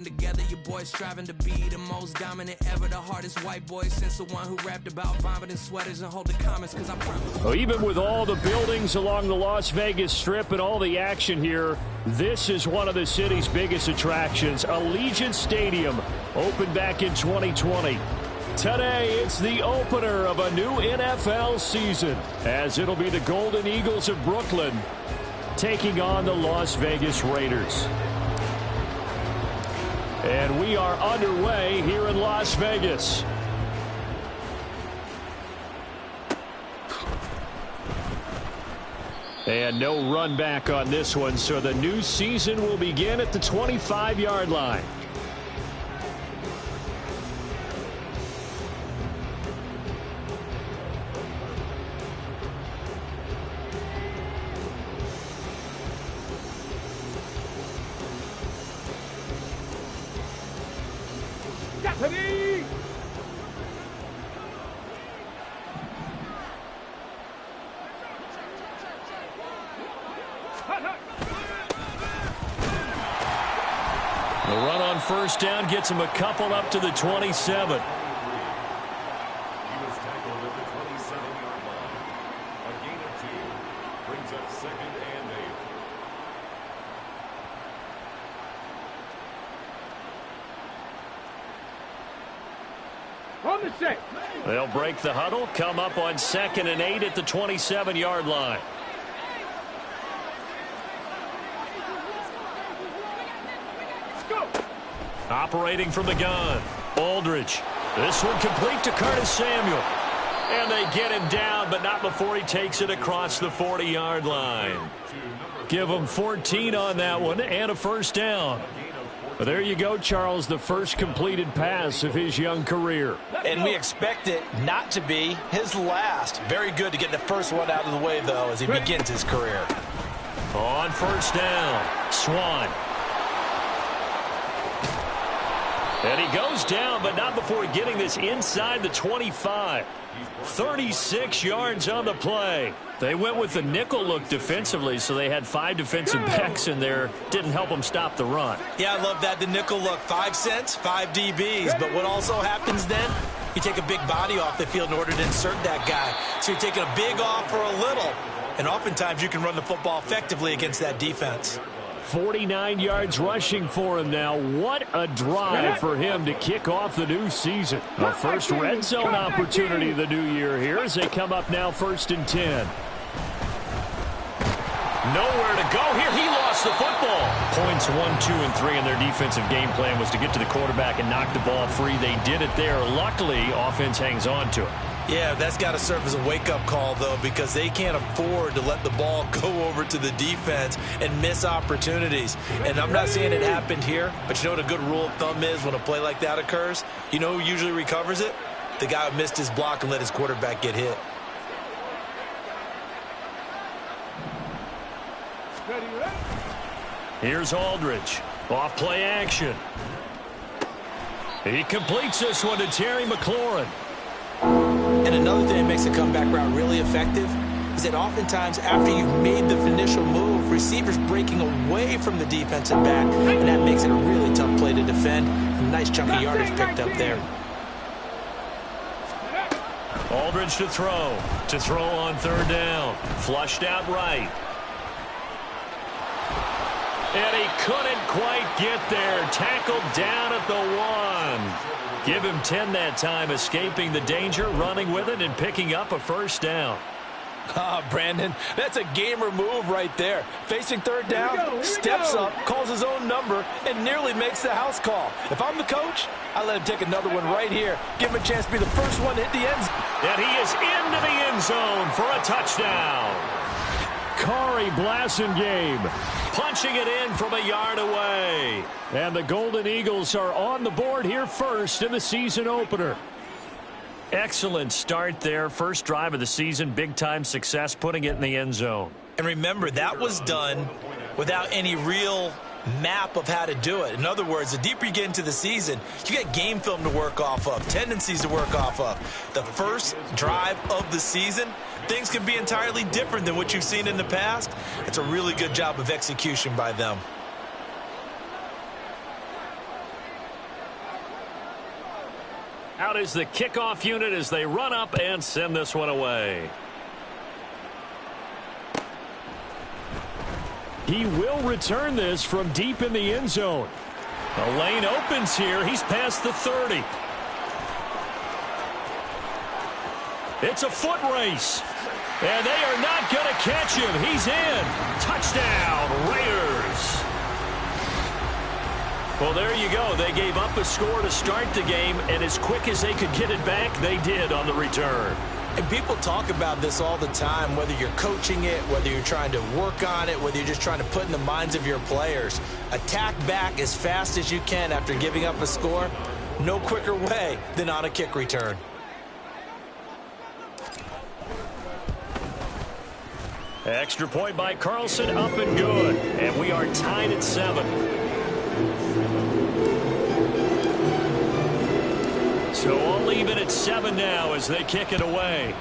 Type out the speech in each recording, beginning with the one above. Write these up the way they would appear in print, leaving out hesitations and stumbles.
Together, your boys striving to be the most dominant ever, the hardest white boy since the one who rapped about vomiting sweaters and hold the comments, because I promise. Well, even with all the buildings along the Las Vegas Strip and all the action here, this is one of the city's biggest attractions. Allegiant Stadium opened back in 2020. Today, it's the opener of a new NFL season, as it'll be the Golden Eagles of Brooklyn taking on the Las Vegas Raiders. And we are underway here in Las Vegas. And no run back on this one, so the new season will begin at the 25-yard line. The run on first down gets him a couple up to the 27. He was tackled at the 27-yard line. A gain of 2 brings up 2nd and 8. On the set. They'll break the huddle, come up on 2nd and 8 at the 27-yard line. Operating from the gun, Aldridge. This one complete to Curtis Samuel. And they get him down, but not before he takes it across the 40-yard line. Give him 14 on that one and a first down. But there you go, Charles, the first completed pass of his young career. And we expect it not to be his last. Very good to get the first one out of the way, though, as he begins his career. On first down, Swan. And he goes down, but not before getting this inside the 25. 36 yards on the play. They went with the nickel look defensively, so they had 5 defensive backs in there. Didn't help them stop the run. Yeah, I love that, the nickel look. 5 cents, 5 DBs. But what also happens then, you take a big body off the field in order to insert that guy. So you're taking a big off for a little. And oftentimes you can run the football effectively against that defense. 49 yards rushing for him now. What a drive for him to kick off the new season. A first red zone opportunity the new year here as they come up now 1st and 10. Nowhere to go here. He lost the football. Points 1, 2, and 3 in their defensive game plan was to get to the quarterback and knock the ball free. They did it there. Luckily, offense hangs on to it. Yeah, that's got to serve as a wake-up call, though, because they can't afford to let the ball go over to the defense and miss opportunities. And I'm not saying it happened here, but you know what a good rule of thumb is when a play like that occurs? You know who usually recovers it? The guy who missed his block and let his quarterback get hit. Here's Aldridge. Off play action. He completes this one to Terry McLaurin. And another thing that makes the comeback route really effective is that oftentimes after you've made the initial move, receivers breaking away from the defensive back, and that makes it a really tough play to defend. A nice chunk of yardage picked up there. Aldridge to throw. To throw on 3rd down. Flushed out right. And he couldn't quite get there. Tackled down at the 1. Give him 10 that time, escaping the danger, running with it, and picking up a first down. Brandon, that's a gamer move right there. Facing 3rd down, steps up, calls his own number, and nearly makes the house call. If I'm the coach, I let him take another one right here. Give him a chance to be the first one to hit the end zone. And he is into the end zone for a touchdown. Kari Blasingame punching it in from a yard away. And the Golden Eagles are on the board here first in the season opener. Excellent start there. First drive of the season. Big-time success putting it in the end zone. And remember, that was done without any real map of how to do it. In other words, the deeper you get into the season, you get game film to work off of, tendencies to work off of. The first drive of the season, things can be entirely different than what you've seen in the past. It's a really good job of execution by them. Out is the kickoff unit as they run up and send this one away. He will return this from deep in the end zone. The lane opens here. He's past the 30. It's a foot race. And they are not going to catch him. He's in. Touchdown, Raiders. Well, there you go. They gave up a score to start the game, and as quick as they could get it back, they did on the return. And people talk about this all the time, whether you're coaching it, whether you're trying to work on it, whether you're just trying to put in the minds of your players. Attack back as fast as you can after giving up a score. No quicker way than on a kick return. Extra point by Carlson, up and good. And we are tied at 7. So all even at 7 now as they kick it away.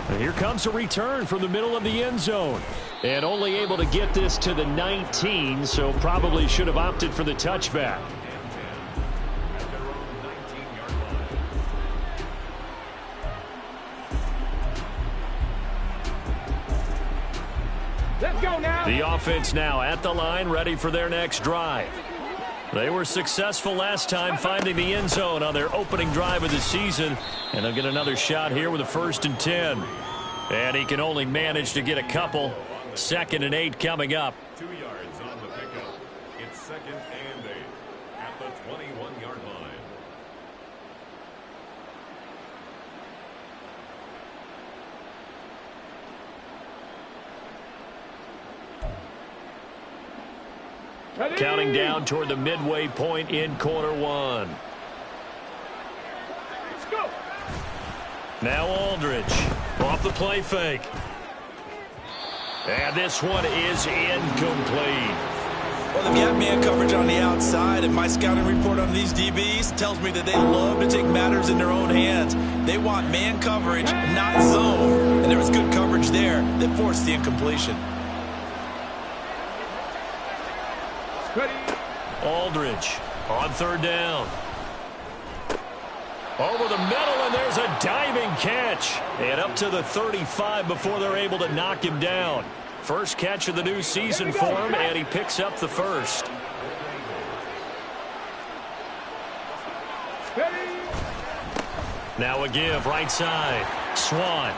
And here comes a return from the middle of the end zone. And only able to get this to the 19, so probably should have opted for the touchback. Let's go now. The offense now at the line, ready for their next drive. They were successful last time finding the end zone on their opening drive of the season, and they'll get another shot here with a 1st and 10. And he can only manage to get a couple. 2nd and 8 coming up. 2 yards on the pickup. It's 2nd and 8 at the 21-yard line. Counting down toward the midway point in quarter 1. Let's go. Now Aldridge off the play fake. And this one is incomplete. Well, they've got man coverage on the outside, and my scouting report on these DBs tells me that they love to take matters in their own hands. They want man coverage, not zone. And there was good coverage there that forced the incompletion. Aldridge on 3rd down. Over the middle, and there's a diving catch. And up to the 35 before they're able to knock him down. First catch of the new season for him, and he picks up the 1st. Now a give, right side. Swan.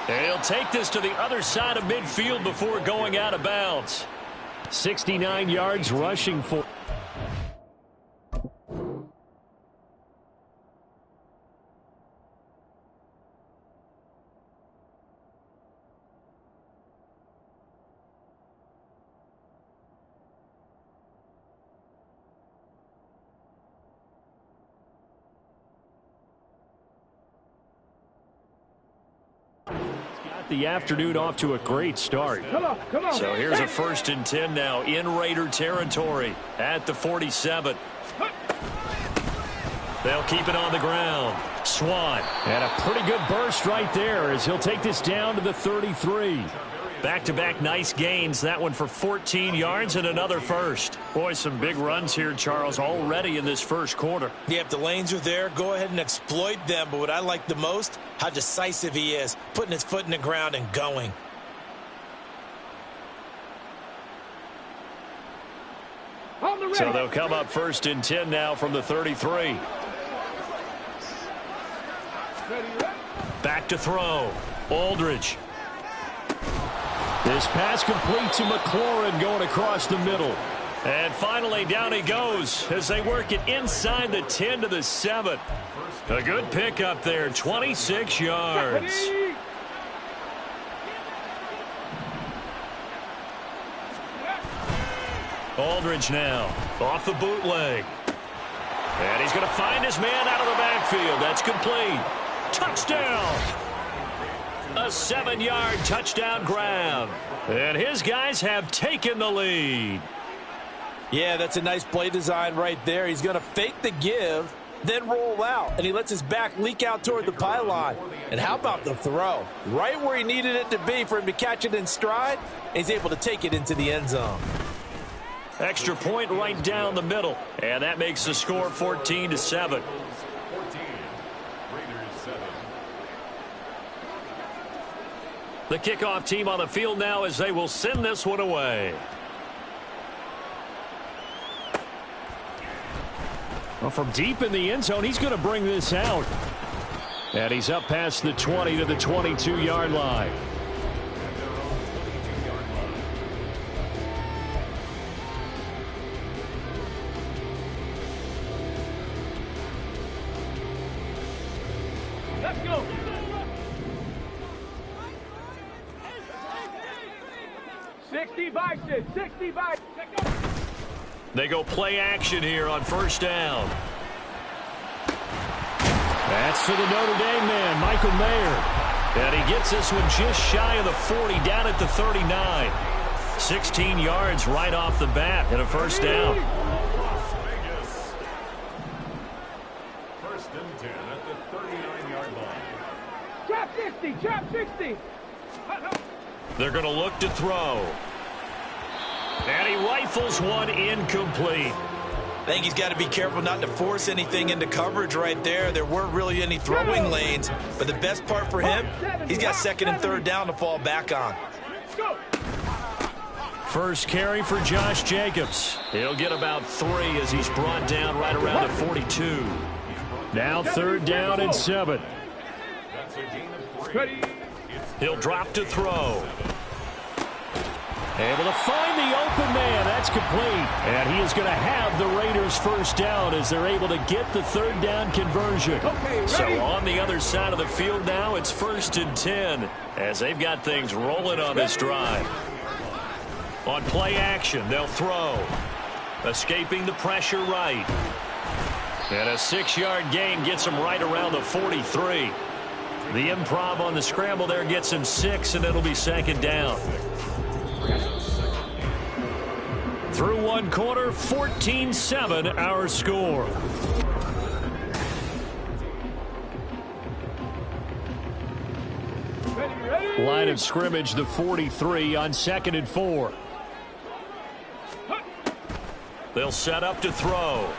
And he'll take this to the other side of midfield before going out of bounds. 69 yards rushing for. The afternoon off to a great start. Come on. So here's a 1st and 10 now in Raider territory at the 47. They'll keep it on the ground. Swan. And a pretty good burst right there as he'll take this down to the 33. Back-to-back nice gains. That one for 14 yards and another 1st. Boy, some big runs here, Charles, already in this first quarter. Yeah, if the lanes are there, go ahead and exploit them. But what I like the most, how decisive he is, putting his foot in the ground and going. So they'll come up 1st and 10 now from the 33. Back to throw. Aldridge. This pass complete to McLaurin going across the middle. And finally down he goes as they work it inside the 10 to the 7. A good pickup there, 26 yards. Aldridge now off the bootleg. And he's going to find his man out of the backfield. That's complete. Touchdown. A 7-yard touchdown grab. And his guys have taken the lead. Yeah, that's a nice play design right there. He's going to fake the give, then roll out. And he lets his back leak out toward the pylon. And how about the throw? Right where he needed it to be for him to catch it in stride. He's able to take it into the end zone. Extra point right down the middle. And that makes the score 14-7. 14, Raiders 7. The kickoff team on the field now as they will send this one away. Well, from deep in the end zone, he's going to bring this out. And he's up past the 20 to the 22-yard line. Let's go. They go play action here on first down. That's to the Notre Dame man, Michael Mayer. And he gets this one just shy of the 40, down at the 39. 16 yards right off the bat and a first down. Vegas. First and 10 at the 39-yard line. Trap 60, trap 60. They're going to look to throw. And he rifles one incomplete. I think he's got to be careful not to force anything into coverage right there. There weren't really any throwing lanes, but the best part for him, he's got second and third down to fall back on. First carry for Josh Jacobs. He'll get about 3 as he's brought down right around the 42. Now third down and 7. That's a gain of 3. He'll drop to throw. Able to find the open man. That's complete. And he is going to have the Raiders first down as they're able to get the third down conversion. So on the other side of the field now, it's first and 10 as they've got things rolling on this drive. On play action, they'll throw. Escaping the pressure right. And a 6-yard gain gets him right around the 43. The improv on the scramble there gets him 6, and it'll be second down. Through one quarter, 14-7 our score. Line of scrimmage, the 43 on 2nd and 4. They'll set up to throw.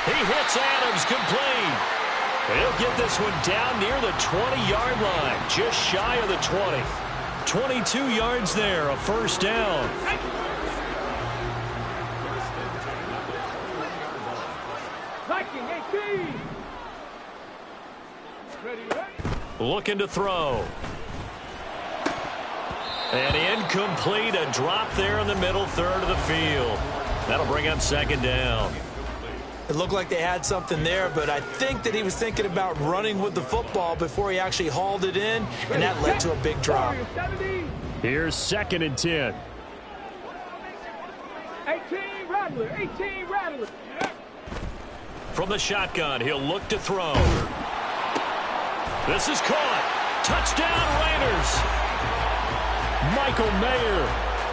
He hits Adams complete. He'll get this one down near the 20-yard line, just shy of the 20. 22 yards there, a first down. Looking to throw. And incomplete, a drop there in the middle third of the field. That'll bring up second down. It looked like they had something there, but I think that he was thinking about running with the football before he actually hauled it in, and that led to a big drop. Here's 2nd and 10. 18 Rattler, 18 Rattler. From the shotgun, he'll look to throw. This is caught. Touchdown, Raiders. Michael Mayer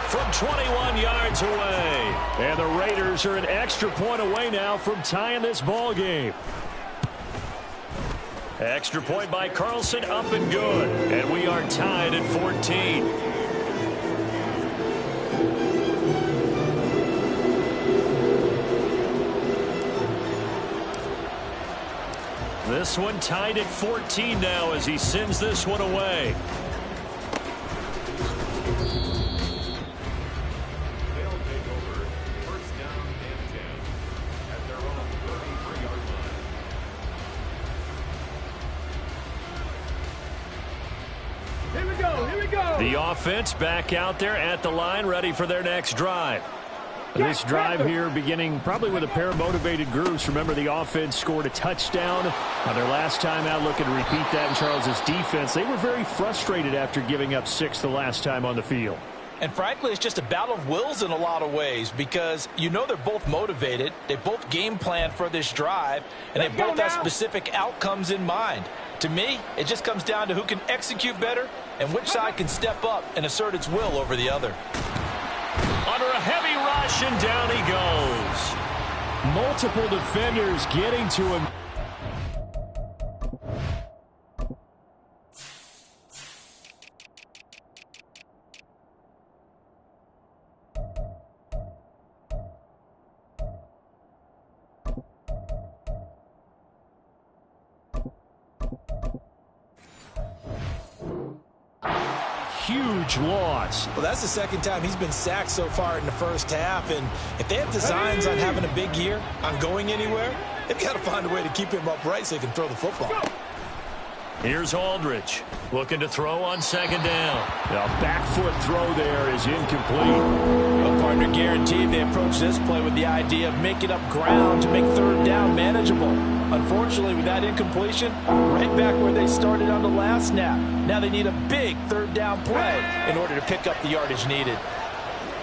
from 21 yards away. And the Raiders are an extra point away now from tying this ball game. Extra point by Carlson, up and good. And we are tied at 14. This one tied at 14 now as he sends this one away. They'll take over first down and 10 at their own 33-yard line. Here we go, here we go. The offense back out there at the line, ready for their next drive. This drive here beginning probably with a pair of motivated groups. Remember, the offense scored a touchdown on their last time out. Looking to repeat that in Charles's defense. They were very frustrated after giving up 6 the last time on the field. And frankly, it's just a battle of wills in a lot of ways because you know they're both motivated. They both game plan for this drive, and they both have specific outcomes in mind. To me, it just comes down to who can execute better and which side can step up and assert its will over the other. Under a heavy rush, and down he goes. Multiple defenders getting to him. huge loss. Well, that's the second time he's been sacked so far in the first half, and if they have designs on having a big year, on going anywhere, they've got to find a way to keep him upright so he can throw the football. Here's Aldridge looking to throw on second down. The back foot throw there is incomplete. Well, partner, guaranteed they approach this play with the idea of making up ground to make third down manageable. Unfortunately, with that incompletion, right back where they started on the last snap. Now they need a big third down play in order to pick up the yardage needed.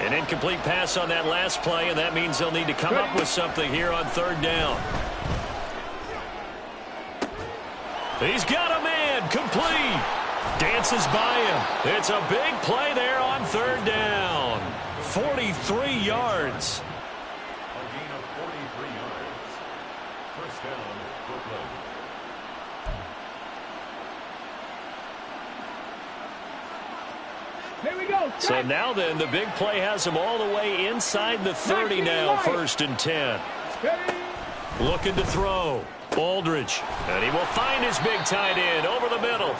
An incomplete pass on that last play, and that means they'll need to come up with something here on third down. He's got a man, complete. Dances by him. It's a big play there on third down. 43 yards. A gain of 43 yards. First down, Brooklyn. Here we go. So now then, the big play has him all the way inside the 30 now, 1st and 10. Looking to throw. Aldridge. And he will find his big tight end over the middle.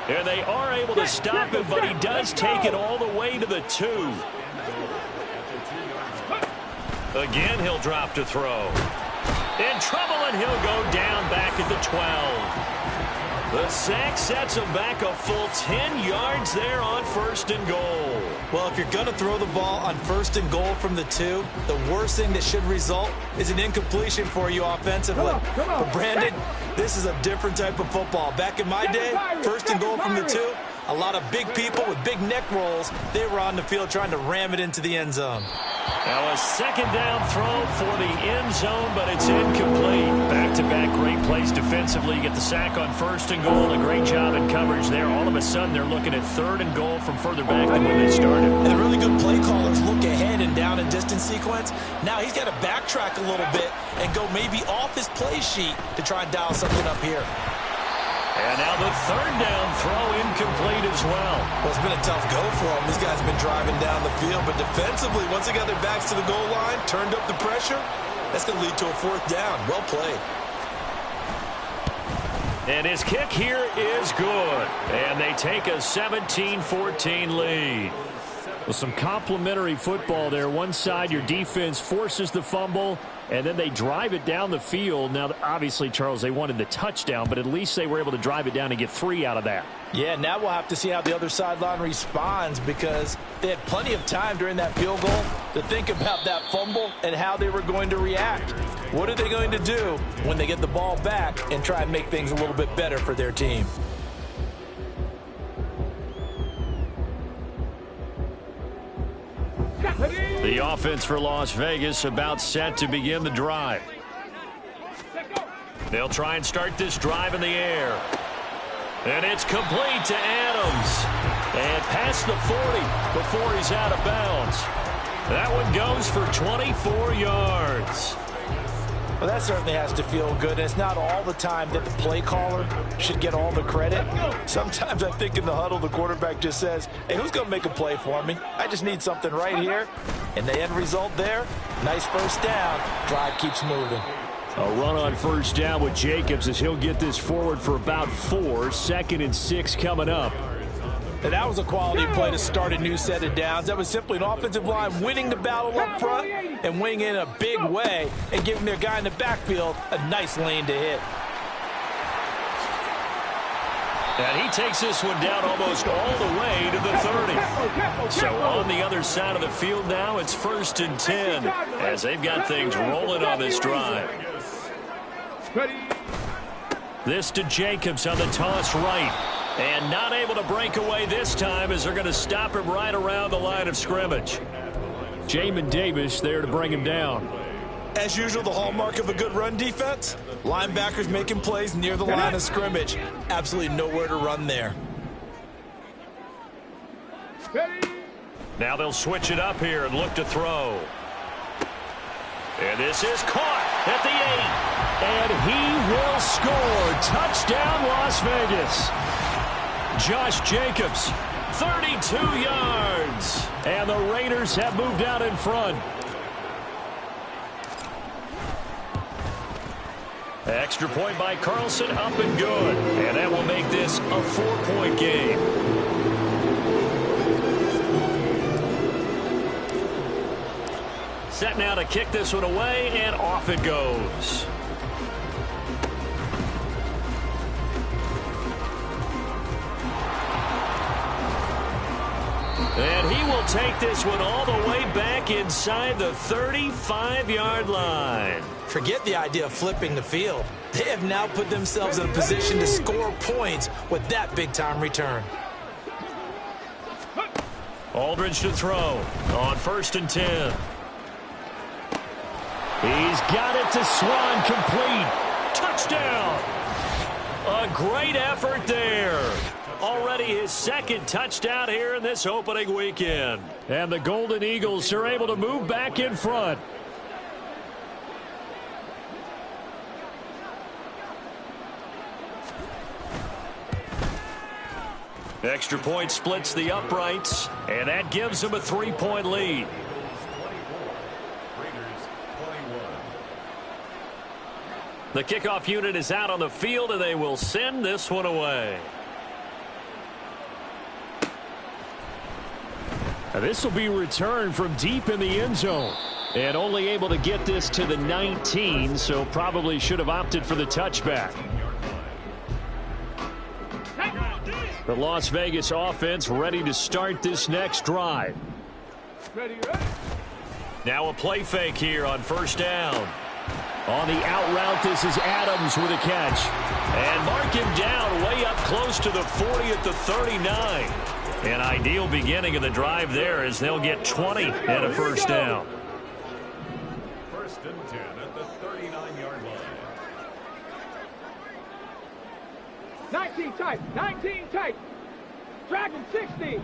And they are able to stop him, but he does take it all the way to the 2. Again, he'll drop to throw. In trouble, and he'll go down back at the 12. The sack sets him back a full 10 yards there on 1st and goal. Well, if you're going to throw the ball on 1st and goal from the 2, the worst thing that should result is an incompletion for you offensively. Come on. But Brandon, this is a different type of football. Back in my day, 1st and goal from the 2, a lot of big people with big neck rolls, they were on the field trying to ram it into the end zone. Now a second down throw for the end zone, but it's incomplete. Back-to-back great plays defensively. You get the sack on 1st and goal. A great job in coverage there. All of a sudden, they're looking at 3rd and goal from further back than when they started. And the really good play callers look ahead and down and distance sequence. Now he's got to backtrack a little bit and go maybe off his play sheet to try and dial something up here. And now the 3rd down throw incomplete as well. Well, it's been a tough go for them. These guys have been driving down the field, but defensively, once they got their backs to the goal line, turned up the pressure, that's going to lead to a 4th down. Well played. And his kick here is good. And they take a 17-14 lead. Well, some complimentary football there. One side, your defense forces the fumble, and then they drive it down the field. Now, obviously, Charles, they wanted the touchdown, but at least they were able to drive it down and get 3 out of that. Yeah, now we'll have to see how the other sideline responds, because they had plenty of time during that field goal to think about that fumble and how they were going to react. What are they going to do when they get the ball back and try and make things a little bit better for their team? The offense for Las Vegas about set to begin the drive. They'll try and start this drive in the air. And it's complete to Adams. And past the 40 before he's out of bounds. That one goes for 24 yards. Well, that certainly has to feel good. It's not all the time that the play caller should get all the credit. Sometimes I think in the huddle, the quarterback just says, hey, who's going to make a play for me? I just need something right here. And the end result there, nice 1st down. Drive keeps moving. A run on 1st down with Jacobs as he'll get this forward for about 4. 2nd and 6 coming up. And that was a quality play to start a new set of downs. That was simply an offensive line winning the battle up front and winning in a big way and giving their guy in the backfield a nice lane to hit. And he takes this one down almost all the way to the 30. So on the other side of the field now, it's 1st and 10 as they've got things rolling on this drive. This to Jacobs on the toss right. And not able to break away this time as they're going to stop him right around the line of scrimmage. Jamin Davis there to bring him down. As usual, the hallmark of a good run defense, linebackers making plays near the line of scrimmage. Absolutely nowhere to run there. Now they'll switch it up here and look to throw. And this is caught at the 8. And he will score. Touchdown, Las Vegas. Josh Jacobs, 32 yards. And the Raiders have moved out in front. Extra point by Carlson, up and good. And that will make this a 4-point game. set now to kick this one away, and off it goes. And he will take this one all the way back inside the 35-yard line. Forget the idea of flipping the field. They have now put themselves in a position to score points with that big-time return. Aldridge to throw on 1st and 10. He's got it to Swan, complete. Touchdown. A great effort there. Already his 2nd touchdown here in this opening weekend. And the Golden Eagles are able to move back in front. Extra point splits the uprights, and that gives them a 3-point lead. The kickoff unit is out on the field, and they will send this one away. This will be returned from deep in the end zone. And only able to get this to the 19, so probably should have opted for the touchback. The Las Vegas offense ready to start this next drive. Now a play fake here on 1st down. On the out route, this is Adams with a catch. And mark him down way up close to the 40 at the 39. An ideal beginning of the drive there as they'll get 20 and a 1st down. 1st and 10 at the 39-yard line. 19 tight, 19 tight. Dragon 60.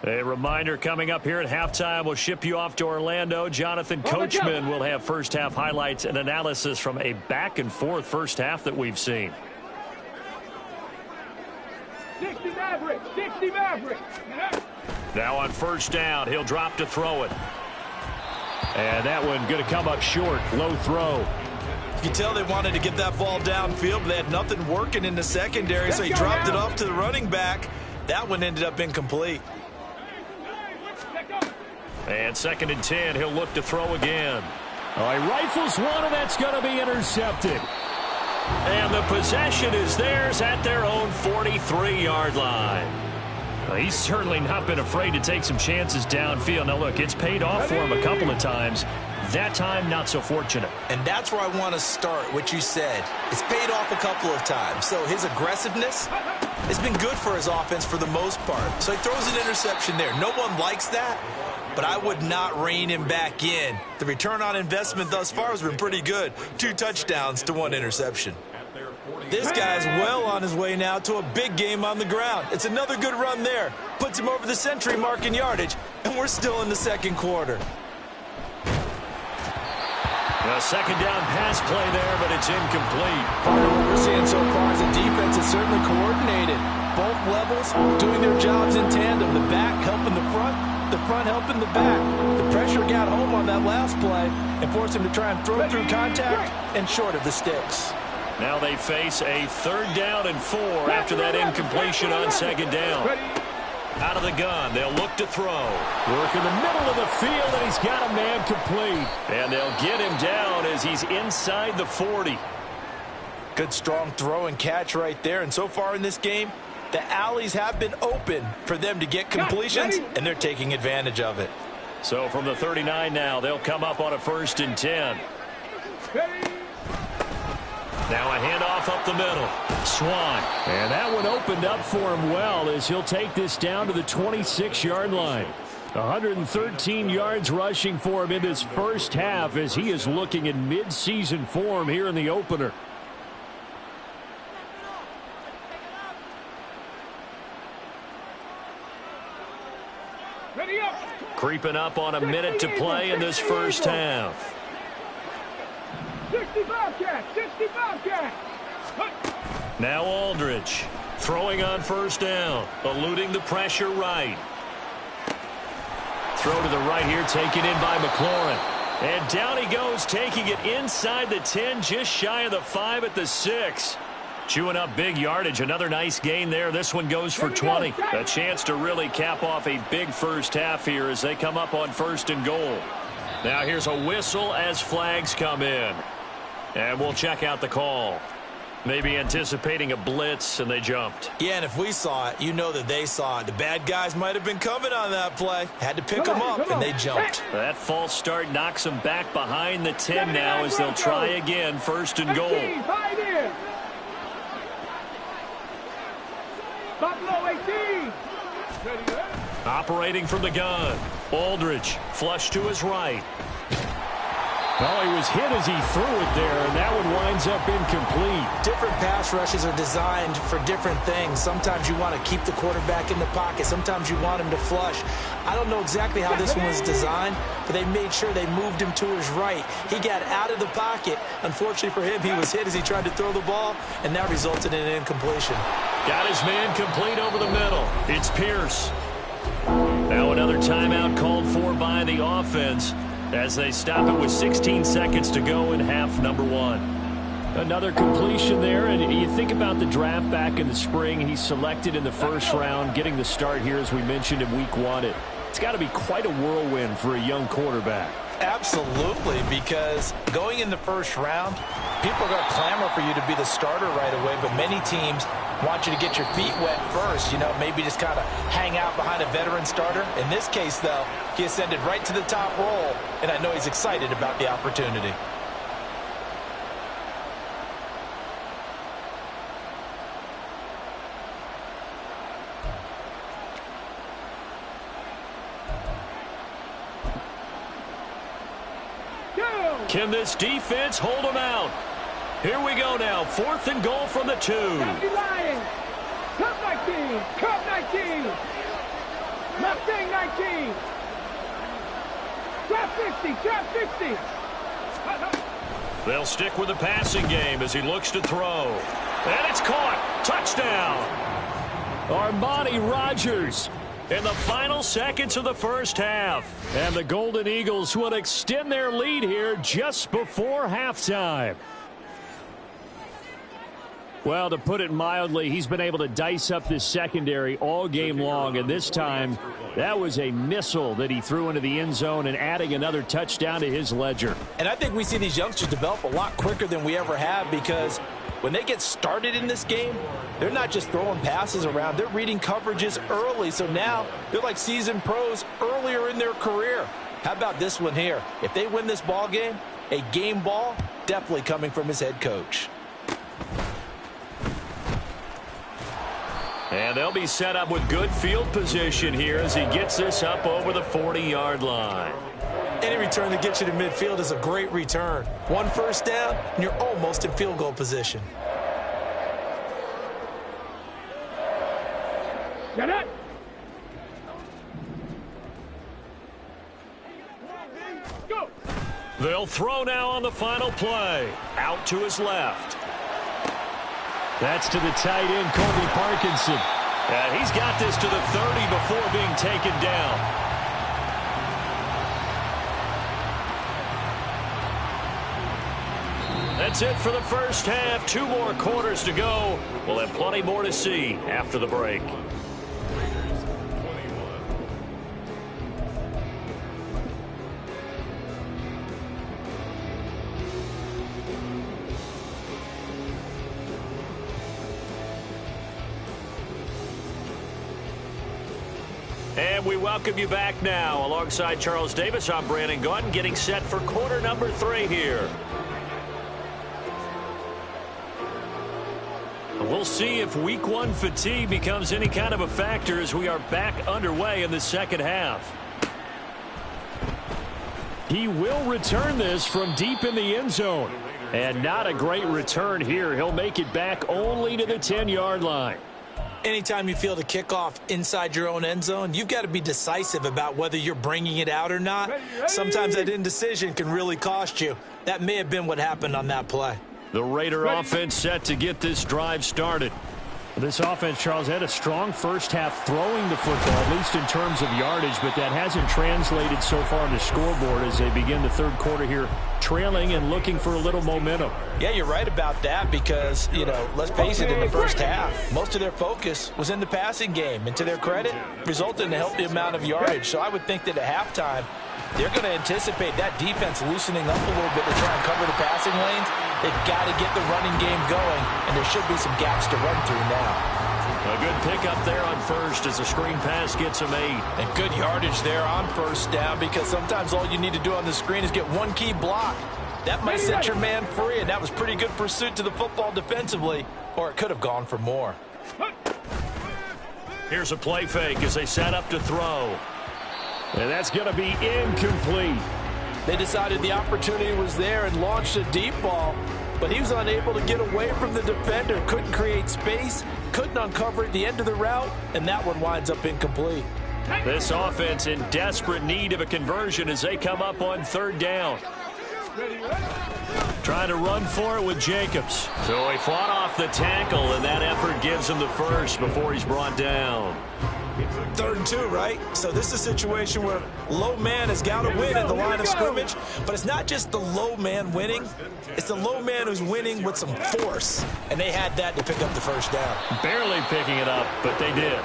A reminder coming up here at halftime, we'll ship you off to Orlando. Jonathan Coachman will have first half highlights and analysis from a back and forth first half that we've seen. 60 Maverick, 60 Maverick. Now on 1st down, he'll drop to throw it. And that one going to come up short, low throw. You can tell they wanted to get that ball downfield, but they had nothing working in the secondary, so he dropped it off to the running back. That one ended up incomplete. And 2nd and 10, he'll look to throw again. All right, rifles one, and that's going to be intercepted. And the possession is theirs at their own 43-yard line. Well, he's certainly not been afraid to take some chances downfield. Now, look, it's paid off for him a couple of times. That time, not so fortunate. And that's where I want to start, what you said. It's paid off a couple of times. So his aggressiveness has been good for his offense for the most part. So he throws an interception there. No one likes that, but I would not rein him back in. The return on investment thus far has been pretty good. 2 touchdowns to 1 interception. This guy's well on his way now to a big game on the ground. It's another good run there. Puts him over the century mark in yardage, and we're still in the 2nd quarter. A 2nd down pass play there, but it's incomplete. Part of what we're seeing so far is the defense is certainly coordinated. Both levels doing their jobs in tandem. The back helping the front helping the back. The pressure got home on that last play and forced him to try and throw through contact and short of the sticks. Now they face a 3rd down and 4 after that incompletion on 2nd down. Out of the gun, they'll look to throw. Work in the middle of the field, and he's got a man complete. And they'll get him down as he's inside the 40. Good strong throw and catch right there. And so far in this game, the alleys have been open for them to get completions, and they're taking advantage of it. So from the 39 now, they'll come up on a 1st and 10. Now a handoff up the middle. Swan. And that one opened up for him well as he'll take this down to the 26-yard line. 113 yards rushing for him in this first half as he is looking in mid-season form here in the opener. Ready up. Creeping up on a minute to play in this first half. 65 cat, 65 cat. Now Aldridge throwing on 1st down, eluding the pressure right. Throw to the right here, taken in by McLaurin. And down he goes, taking it inside the 10, just shy of the 5 at the 6. Chewing up big yardage. Another nice gain there. This one goes for 20. A chance to really cap off a big first half here as they come up on 1st and goal. Now here's a whistle as flags come in. And we'll check out the call. Maybe anticipating a blitz, and they jumped. Yeah, and if we saw it, you know that they saw it. The bad guys might have been coming on that play. Had to pick them up, and they jumped. That false start knocks them back behind the 10 now as they'll try again, 1st and goal. Buffalo 18. Operating from the gun. Aldridge, flush to his right. Well, he was hit as he threw it there, and that one winds up incomplete. Different pass rushes are designed for different things. Sometimes you want to keep the quarterback in the pocket. Sometimes you want him to flush. I don't know exactly how this one was designed, but they made sure they moved him to his right. He got out of the pocket. Unfortunately for him, he was hit as he tried to throw the ball, and that resulted in an incompletion. Got his man complete over the middle. It's Pierce. Now another timeout called for by the offense as they stop it with 16 seconds to go in half number 1. Another completion there, and you think about the draft back in the spring. He's selected in the 1st round, getting the start here, as we mentioned, in week 1. It's got to be quite a whirlwind for a young quarterback. Absolutely, because going in the 1st round, people are going to clamor for you to be the starter right away, but many teams want you to get your feet wet first, maybe just kind of hang out behind a veteran starter. In this case, though, he ascended right to the top role, and I know he's excited about the opportunity. Can this defense hold him out? Here we go now. 4th and goal from the 2. Cup 19. Cup 19. Mustang 19. Trap 60. Trap 60. They'll stick with the passing game as he looks to throw. And it's caught. Touchdown. Armani Rogers in the final seconds of the 1st half. And the Golden Eagles will extend their lead here just before halftime. Well, to put it mildly, he's been able to dice up this secondary all game long, and this time that was a missile that he threw into the end zone and adding another touchdown to his ledger. And I think we see these youngsters develop a lot quicker than we ever have, because when they get started in this game, they're not just throwing passes around. They're reading coverages early, so now they're like seasoned pros earlier in their career. How about this one here? If they win this ball game, a game ball definitely coming from his head coach. And they'll be set up with good field position here as he gets this up over the 40-yard line. Any return that gets you to midfield is a great return. 1 first down, and you're almost in field goal position. Get it. Go. They'll throw now on the final play. Out to his left. That's to the tight end, Colby Parkinson. And he's got this to the 30 before being taken down. That's it for the 1st half. 2 more quarters to go. We'll have plenty more to see after the break. And we welcome you back now. Alongside Charles Davis, I'm Brandon Gaudin, getting set for quarter number 3 here. We'll see if week 1 fatigue becomes any kind of a factor as we are back underway in the 2nd half. He will return this from deep in the end zone. And not a great return here. He'll make it back only to the 10-yard line. Anytime you feel the kickoff inside your own end zone, you've got to be decisive about whether you're bringing it out or not. Sometimes that indecision can really cost you. That may have been what happened on that play. The Raider offense set to get this drive started. This offense, Charles, had a strong first half throwing the football, at least in terms of yardage, but that hasn't translated so far on the scoreboard as they begin the third quarter here, trailing and looking for a little momentum. Yeah, you're right about that because, let's face it, in the first half, most of their focus was in the passing game. And to their credit, resulted in a healthy amount of yardage. So I would think that at halftime, they're going to anticipate that defense loosening up a little bit to try and cover the passing lanes. They've got to get the running game going, and there should be some gaps to run through now. A good pickup there on first as a screen pass gets them 8. And good yardage there on first down because sometimes all you need to do on the screen is get one key block. That might set your man free, and that was pretty good pursuit to the football defensively, or it could have gone for more. Here's a play fake as they set up to throw. And that's going to be incomplete. They decided the opportunity was there and launched a deep ball, but he was unable to get away from the defender, couldn't create space, couldn't uncover at the end of the route, and that one winds up incomplete. This offense in desperate need of a conversion as they come up on third down. Trying to run for it with Jacobs. So he fought off the tackle, and that effort gives him the first before he's brought down. 3rd and 2, right? So this is a situation where low man has got to win at the line of scrimmage, but it's not just the low man winning. It's the low man who's winning with some force, and they had that to pick up the first down. Barely picking it up, but they did.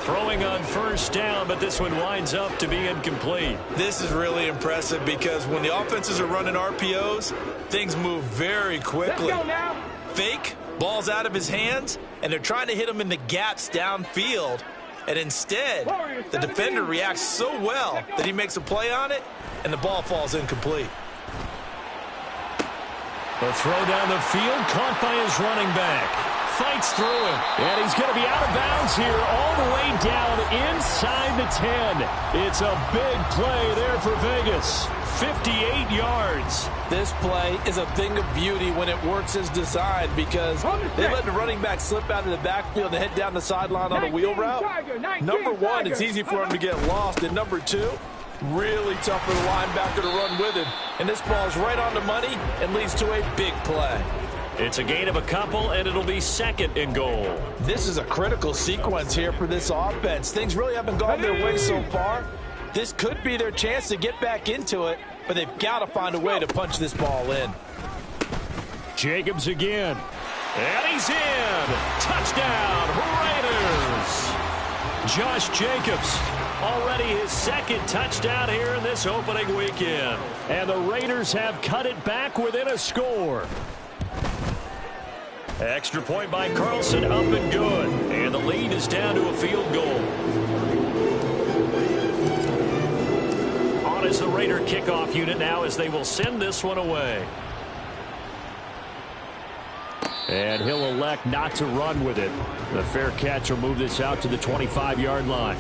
Throwing on first down, but this one winds up to be incomplete. This is really impressive because when the offenses are running RPOs, things move very quickly. Fake, ball's out of his hands, and they're trying to hit him in the gaps downfield. And instead, the defender reacts so well that he makes a play on it, and the ball falls incomplete. The throw down the field, caught by his running back. Fights through him, and he's going to be out of bounds here all the way down inside the 10. It's a big play there for Vegas. 58 yards. This play is a thing of beauty when it works as designed because they let the running back slip out of the backfield and head down the sideline on a wheel route. Number one, it's easy for him to get lost. And number two, really tough for the linebacker to run with him. And this ball is right on the money and leads to a big play. It's a gain of a couple, and it'll be 2nd and goal. This is a critical sequence here for this offense. Things really haven't gone their way so far. This could be their chance to get back into it, but they've got to find a way to punch this ball in. Jacobs again. And he's in. Touchdown, Raiders. Josh Jacobs, already his 2nd touchdown here in this opening weekend. And the Raiders have cut it back within a score. Extra point by Carlson, up and good. And the lead is down to a field goal. On is the Raider kickoff unit now as they will send this one away. And he'll elect not to run with it. The fair catch will move this out to the 25-yard line.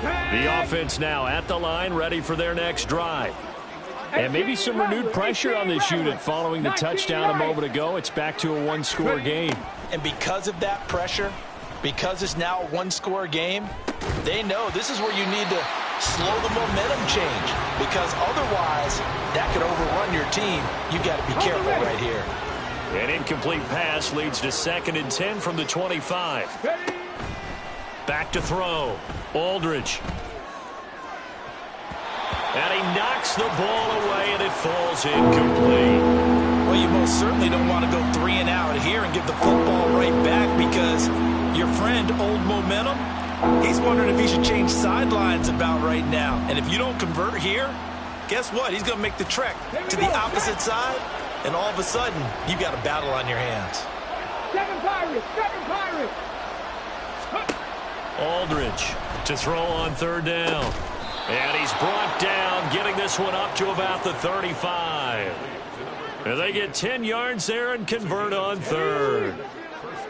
The offense now at the line, ready for their next drive. And maybe some renewed pressure on this unit following the touchdown a moment ago. It's back to a one-score game. And because of that pressure, because it's now a one-score game, they know this is where you need to slow the momentum change because otherwise that could overrun your team. You've got to be careful right here. An incomplete pass leads to 2nd and 10 from the 25. Back to throw. Aldridge. And he knocks the ball away, and it falls incomplete. Well, you most certainly don't want to go 3 and out here and give the football right back because your friend, Old Momentum, he's wondering if he should change sidelines about right now. And if you don't convert here, guess what? He's going to make the trek to the opposite side, and all of a sudden, you've got a battle on your hands. 7 Pirates! 7 Pirates! Aldridge to throw on 3rd down. And he's brought down, getting this one up to about the 35. And they get 10 yards there and convert on 3rd.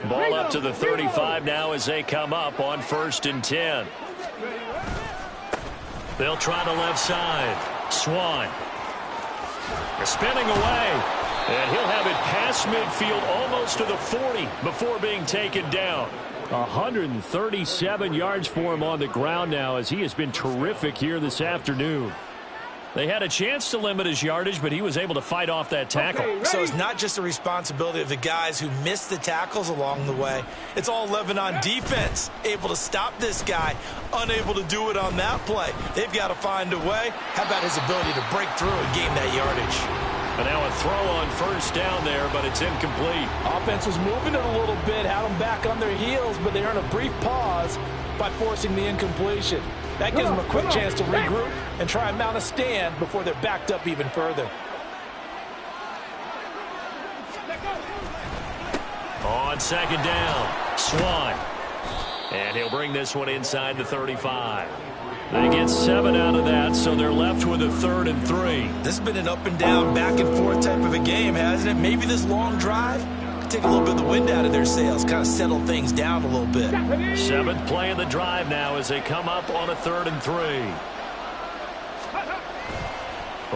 Ball up to the 35 now as they come up on 1st and 10. They'll try the left side. Swan. Spinning away. And he'll have it past midfield almost to the 40 before being taken down. 137 yards for him on the ground now as he has been terrific here this afternoon. They had a chance to limit his yardage, but he was able to fight off that tackle. Okay, So it's not just the responsibility of the guys who missed the tackles along the way. It's all 11 on defense, able to stop this guy, unable to do it on that play. They've got to find a way. How about his ability to break through and gain that yardage? And now a throw on first down there, but it's incomplete. Offense was moving it a little bit, had them back on their heels, but they earned a brief pause by forcing the incompletion. That gives them a quick chance to regroup and try and mount a stand before they're backed up even further. On second down, Swan. And he'll bring this one inside the 35. They get 7 out of that, so they're left with a 3rd and 3. This has been an up and down, back and forth type of a game, hasn't it? Maybe this long drive could take a little bit of the wind out of their sails, kind of settle things down a little bit. 7th play of the drive now as they come up on a 3rd and 3.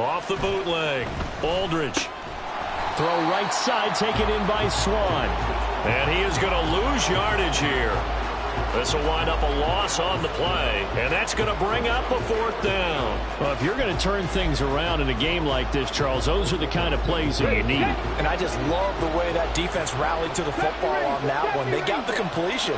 Off the bootleg, Aldridge. Throw right side, taken in by Swan. And he is going to lose yardage here. This will wind up a loss on the play, and that's going to bring up a 4th down. Well, if you're going to turn things around in a game like this, Charles, those are the kind of plays that you need. And I just love the way that defense rallied to the football on that one. They got the completion,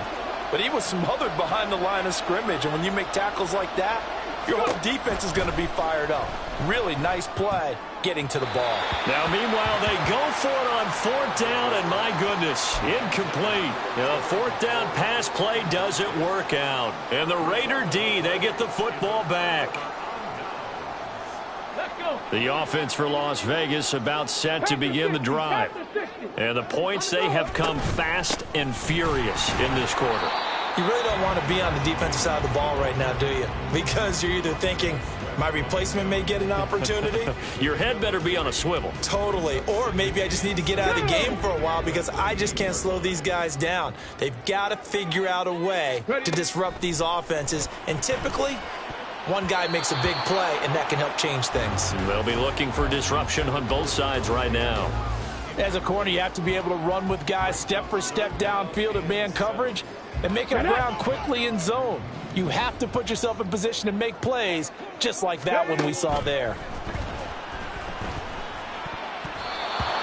but he was smothered behind the line of scrimmage, and when you make tackles like that, your whole defense is going to be fired up. Really nice play getting to the ball. Now, meanwhile, they go for it on 4th down, and my goodness, incomplete. The 4th down pass play doesn't work out. And the Raider D, they get the football back. The offense for Las Vegas about set to begin the drive. And the points, they have come fast and furious in this quarter. You really don't want to be on the defensive side of the ball right now, do you? Because you're either thinking, my replacement may get an opportunity. Your head better be on a swivel. Totally. Or maybe I just need to get out of the game for a while because I just can't slow these guys down. They've got to figure out a way to disrupt these offenses. And typically, one guy makes a big play, and that can help change things. They'll be looking for disruption on both sides right now. As a corner, you have to be able to run with guys step for step downfield at man coverage and make up ground quickly in zone. You have to put yourself in position to make plays just like that one we saw there.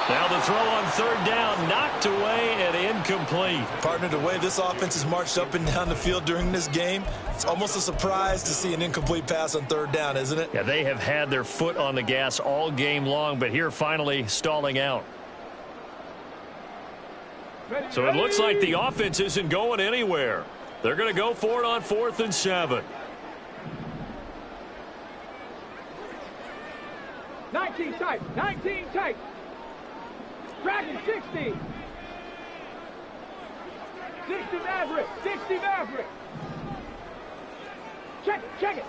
Now the throw on 3rd down, knocked away and incomplete. Partner, the way this offense has marched up and down the field during this game, it's almost a surprise to see an incomplete pass on 3rd down, isn't it? Yeah, they have had their foot on the gas all game long, but here finally stalling out. So it looks like the offense isn't going anywhere. They're going to go for it on 4th and 7. 19 tight, 19 tight. Dragon 60. 60 Maverick, 60 Maverick. Check it.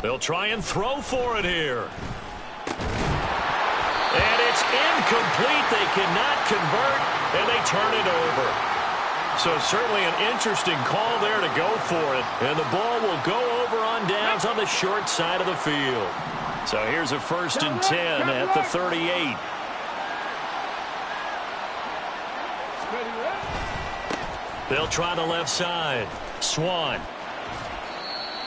They'll try and throw for it here. And it's incomplete. They cannot convert, and they turn it over. So certainly an interesting call there to go for it. And the ball will go over on downs on the short side of the field. So here's a 1st and 10 at the 38. They'll try the left side. Swan.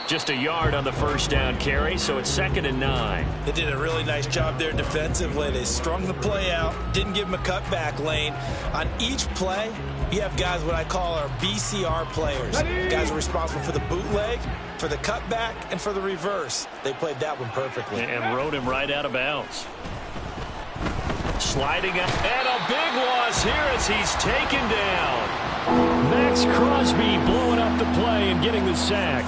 Just a yard on the 1st down carry, so it's 2nd and 9. They did a really nice job there defensively. They strung the play out, didn't give them a cutback lane. On each play, you have guys what I call our BCR players. Guys are responsible for the bootleg, for the cutback, and for the reverse. They played that one perfectly. And rode him right out of bounds. Sliding up, and a big loss here as he's taken down. Max Crosby blowing up the play and getting the sack.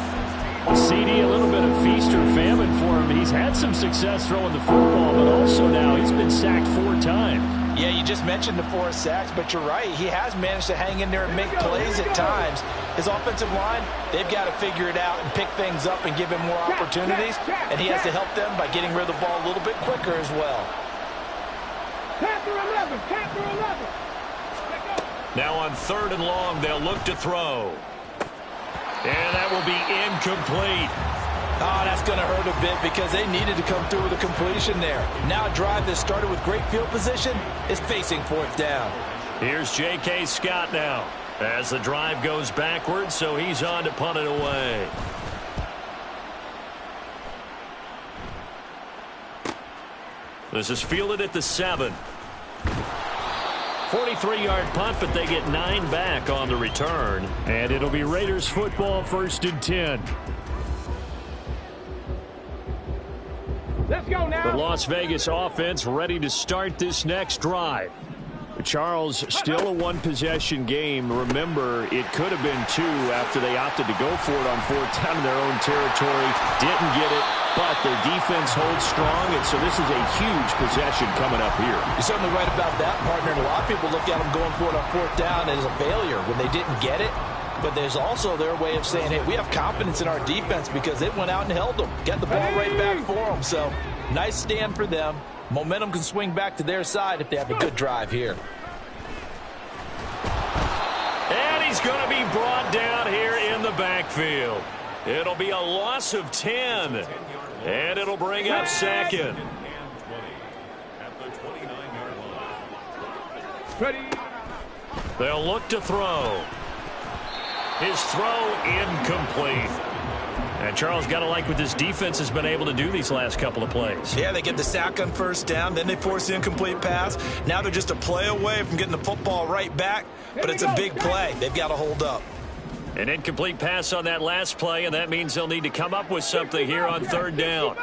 CD, a little bit of feast or famine for him. He's had some success throwing the football, but also now he's been sacked 4 times. Yeah, you just mentioned the 4 sacks, but you're right. He has managed to hang in there and make plays at times. His offensive line, they've got to figure it out and pick things up and give him more opportunities, and he has to help them by getting rid of the ball a little bit quicker as well. Panther 11, Panther 11. Now on 3rd and long, they'll look to throw. And that will be incomplete. Oh, that's going to hurt a bit because they needed to come through with a completion there. Now a drive that started with great field position is facing 4th down. Here's J.K. Scott now as the drive goes backwards, so he's on to punt it away. This is fielded at the 7. 43-yard punt, but they get 9 back on the return. And it'll be Raiders football, 1st and 10. Let's go now. The Las Vegas offense ready to start this next drive. Charles, still a one-possession game. Remember, it could have been 2 after they opted to go for it on 4th down in their own territory. Didn't get it, but their defense holds strong, and so this is a huge possession coming up here. You're certainly right about that, partner. And a lot of people look at them going for it on 4th down as a failure when they didn't get it. But there's also their way of saying, hey, we have confidence in our defense because it went out and held them. Got the ball right back for them. So, nice stand for them. Momentum can swing back to their side if they have a good drive here. And he's going to be brought down here in the backfield. It'll be a loss of 10. And it'll bring up 2nd. They'll look to throw. His throw incomplete. And Charles, got to like what this defense has been able to do these last couple of plays. Yeah, they get the sack on 1st down, then they force the incomplete pass. Now they're just a play away from getting the football right back, but it's a big play. They've got to hold up. An incomplete pass on that last play, and that means they'll need to come up with something here on 3rd down.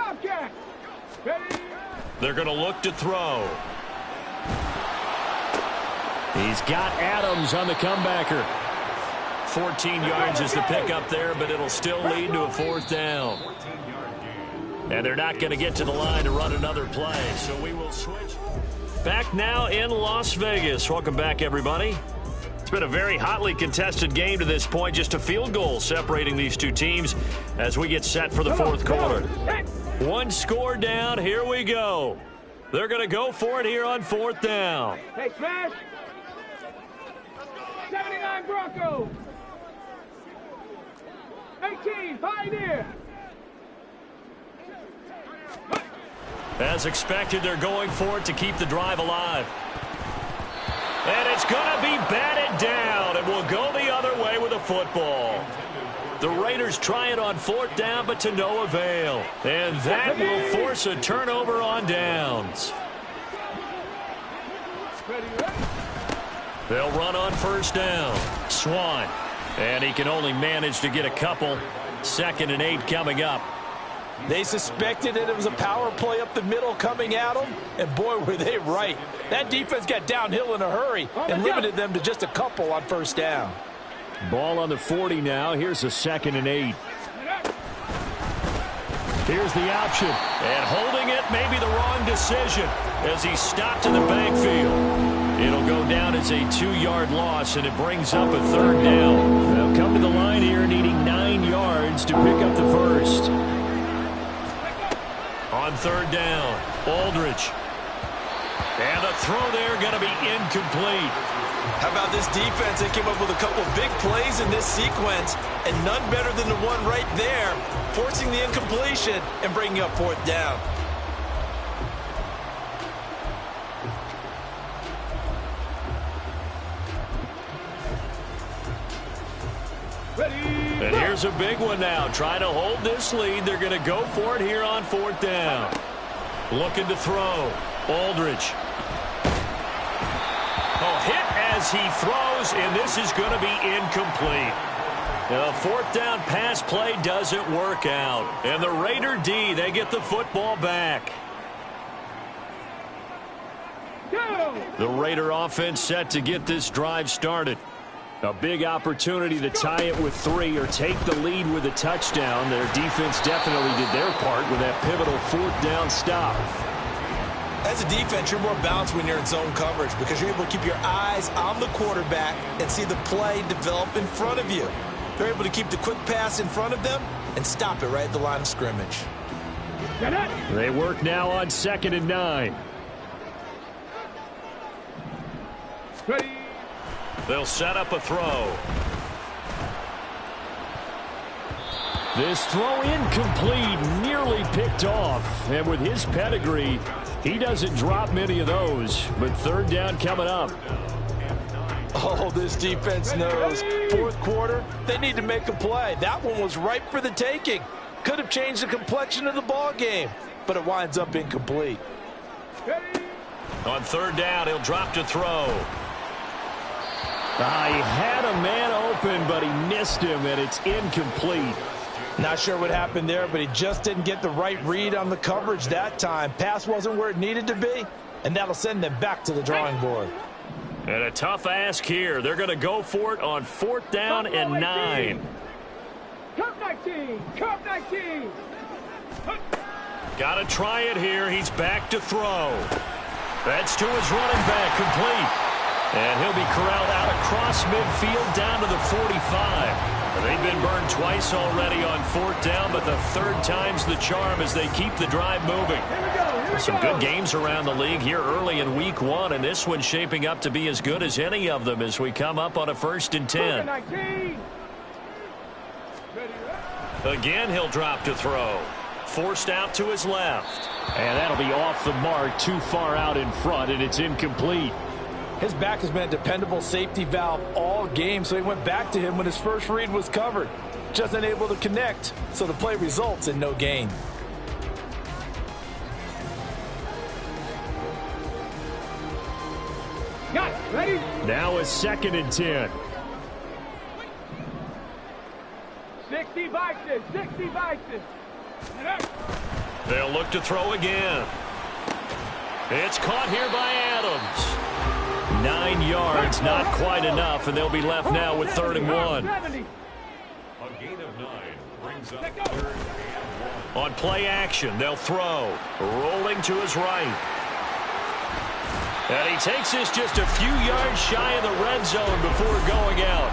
They're going to look to throw. He's got Adams on the comebacker. 14 yards is the pickup there, but it'll still lead to a 4th down. And they're not going to get to the line to run another play, so we will switch. Back now in Las Vegas. Welcome back, everybody. It's been a very hotly contested game to this point. Just a field goal separating these two teams as we get set for the 4th quarter. 1 score down. Here we go. They're going to go for it here on 4th down. Hey, smash. 79 Broncos. 18 Pioneer. As expected, they're going for it to keep the drive alive. And it's going to be batted down, and we'll go the other way with a football. The Raiders try it on 4th down, but to no avail. And that will force a turnover on downs. They'll run on 1st down. Swan. And he can only manage to get a couple. 2nd and 8 coming up. They suspected that it was a power play up the middle coming at them, and boy, were they right. That defense got downhill in a hurry and limited them to just a couple on 1st down. Ball on the 40 now. Here's a 2nd and 8. Here's the option. And holding it may be the wrong decision as he stopped in the backfield. It'll go down as a 2-yard loss, and it brings up a 3rd down. They'll come to the line here needing 9 yards to pick up the 1st. On 3rd down, Aldridge. And the throw there going to be incomplete. How about this defense? They came up with a couple of big plays in this sequence, and none better than the one right there, forcing the incompletion and bringing up 4th down. And here's a big one now. Trying to hold this lead. They're going to go for it here on 4th down. Looking to throw. Aldridge. Oh, hit as he throws, and this is going to be incomplete. The 4th down pass play doesn't work out. And the Raider D, they get the football back. The Raider offense set to get this drive started. A big opportunity to tie it with 3 or take the lead with a touchdown. Their defense definitely did their part with that pivotal 4th down stop. As a defense, you're more balanced when you're in zone coverage because you're able to keep your eyes on the quarterback and see the play develop in front of you. They're able to keep the quick pass in front of them and stop it right at the line of scrimmage. They work now on 2nd and 9. Ready. They'll set up a throw. This throw incomplete, nearly picked off. And with his pedigree, he doesn't drop many of those. But 3rd down coming up. Oh, this defense knows. 4th quarter, they need to make a play. That one was ripe for the taking. Could have changed the complexion of the ball game, but it winds up incomplete. Ready. On third down, he'll drop to throw. He had a man open, but he missed him, and it's incomplete. Not sure what happened there, but he just didn't get the right read on the coverage that time. Pass wasn't where it needed to be, and that'll send them back to the drawing board. And a tough ask here. They're going to go for it on fourth down and 9. Cup 19. Cup 19. Got to try it here. He's back to throw. That's to his running back, complete. And he'll be corralled out across midfield down to the 45. They've been burned twice already on fourth down, but the third time's the charm as they keep the drive moving. Some good games around the league here early in week 1, and this one's shaping up to be as good as any of them as we come up on a 1st and 10. Again, he'll drop to throw. Forced out to his left. And that'll be off the mark, too far out in front, and it's incomplete. His back has been a dependable safety valve all game, so he went back to him when his first read was covered. Just unable to connect, so the play results in no gain. Got it. Ready? Now a 2nd and 10. 60 Vikings. 60 Vikings. They'll look to throw again. It's caught here by Adams. 9 yards, not quite enough, and they'll be left now with 3rd and 1. A gain of 9 brings up 3rd and 1. On play action, they'll throw. Rolling to his right. And he takes this just a few yards shy of the red zone before going out.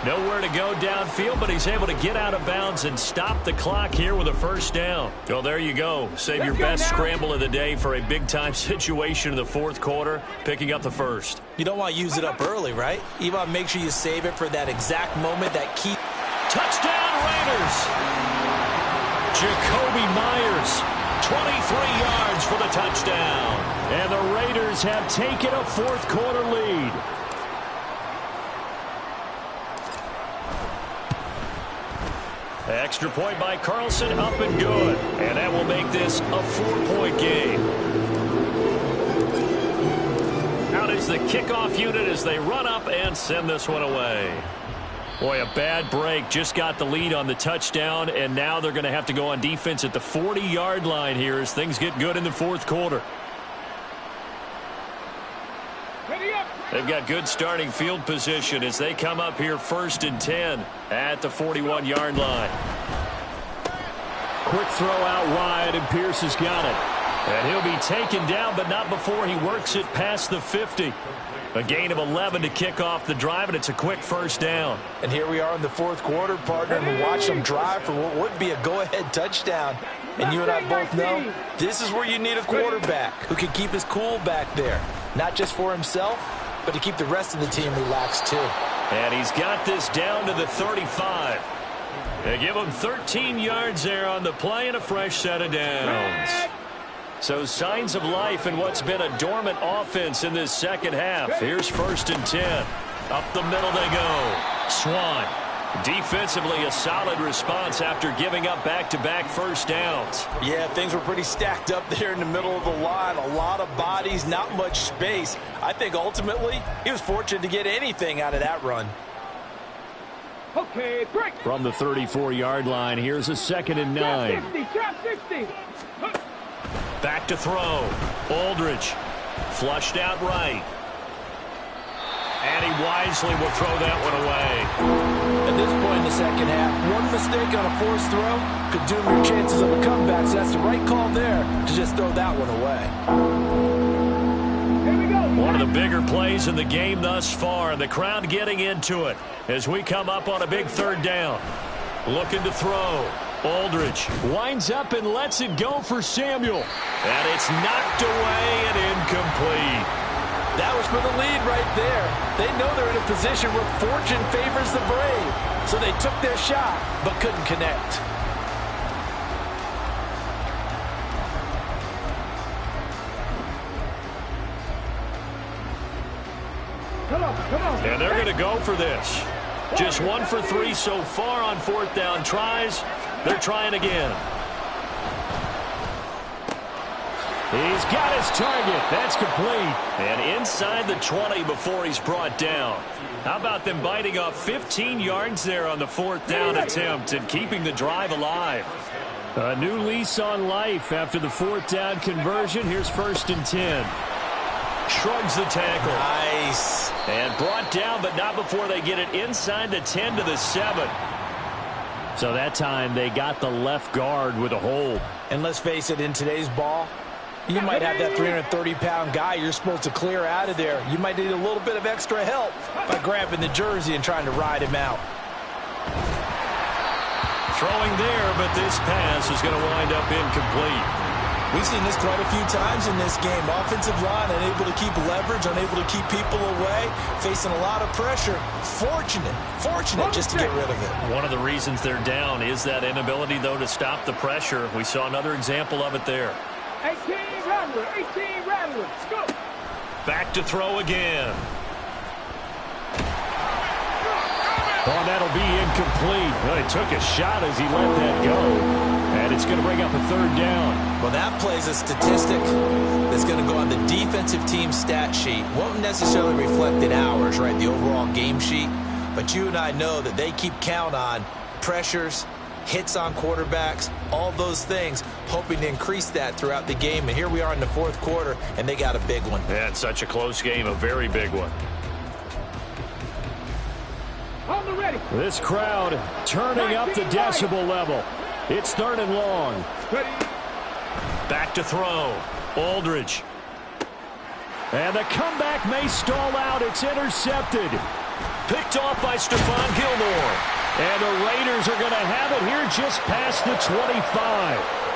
Nowhere to go downfield, but he's able to get out of bounds and stop the clock here with a 1st down. Well, there you go. Save your best scramble of the day for a big-time situation in the 4th quarter, picking up the 1st. You don't want to use it up early, right? You want to make sure you save it for that exact moment, that key. Touchdown, Raiders! Jacoby Myers, 23 yards for the touchdown. And the Raiders have taken a 4th quarter lead. Extra point by Carlson, up and good. And that will make this a 4-point game. Out is the kickoff unit as they run up and send this one away. Boy, a bad break. Just got the lead on the touchdown, and now they're going to have to go on defense at the 40-yard line here as things get good in the 4th quarter. They've got good starting field position as they come up here 1st and 10 at the 41-yard line. Quick throw out wide, and Pierce has got it. And he'll be taken down, but not before he works it past the 50. A gain of 11 to kick off the drive, and it's a quick 1st down. And here we are in the 4th quarter, partner, and we watch them drive for what would be a go-ahead touchdown. And you and I both know this is where you need a quarterback who can keep his cool back there. Not just for himself, but to keep the rest of the team relaxed too. And he's got this down to the 35. They give him 13 yards there on the play and a fresh set of downs. So signs of life in what's been a dormant offense in this 2nd half. Here's 1st and 10. Up the middle they go. Swan. Defensively, a solid response after giving up back-to-back 1st downs. Yeah, things were pretty stacked up there in the middle of the line. A lot of bodies, not much space. I think ultimately he was fortunate to get anything out of that run. Okay, break. From the 34-yard line, here's a 2nd and 9. Trap 60. Back to throw. Aldridge. Flushed out right. And he wisely will throw that one away. At this point in the 2nd half, one mistake on a forced throw could doom your chances of a comeback. So that's the right call there to just throw that one away. Here we go. One of the bigger plays in the game thus far, and the crowd getting into it as we come up on a big 3rd down. Looking to throw. Aldridge winds up and lets it go for Samuel. And it's knocked away and incomplete. That was for the lead right there. They know they're in a position where fortune favors the brave. So they took their shot, but couldn't connect. Come on. And they're going to go for this. Just 1 for 3 so far on 4th down tries. They're trying again. He's got his target. That's complete. And inside the 20 before he's brought down. How about them biting off 15 yards there on the 4th down attempt and keeping the drive alive? A new lease on life after the 4th down conversion. Here's 1st and 10. Shrugs the tackle. Nice. And brought down, but not before they get it inside the 10 to the 7. So that time they got the left guard with a hold. And let's face it, in today's ball, you might have that 330-pound guy you're supposed to clear out of there. You might need a little bit of extra help by grabbing the jersey and trying to ride him out. Throwing there, but this pass is going to wind up incomplete. We've seen this quite a few times in this game. Offensive line unable to keep leverage, unable to keep people away, facing a lot of pressure. Fortunate just to get rid of it. One of the reasons they're down is that inability, though, to stop the pressure. We saw another example of it there. 18 Rattler, go! Back to throw again. Oh, that'll be incomplete. Well, he took a shot as he let that go. And it's going to bring up a 3rd down. Well, that plays a statistic that's going to go on the defensive team stat sheet. Won't necessarily reflect in ours, right, the overall game sheet. But you and I know that they keep count on pressures, hits on quarterbacks, all those things, hoping to increase that throughout the game. And here we are in the 4th quarter, and they got a big one. Yeah, it's such a close game, a very big one. On the ready. This crowd turning up the decibel level. It's 3rd and long. Ready. Back to throw. Aldridge. And the comeback may stall out. It's intercepted. Picked off by Stephon Gilmore. And the Raiders are going to have it here just past the 25.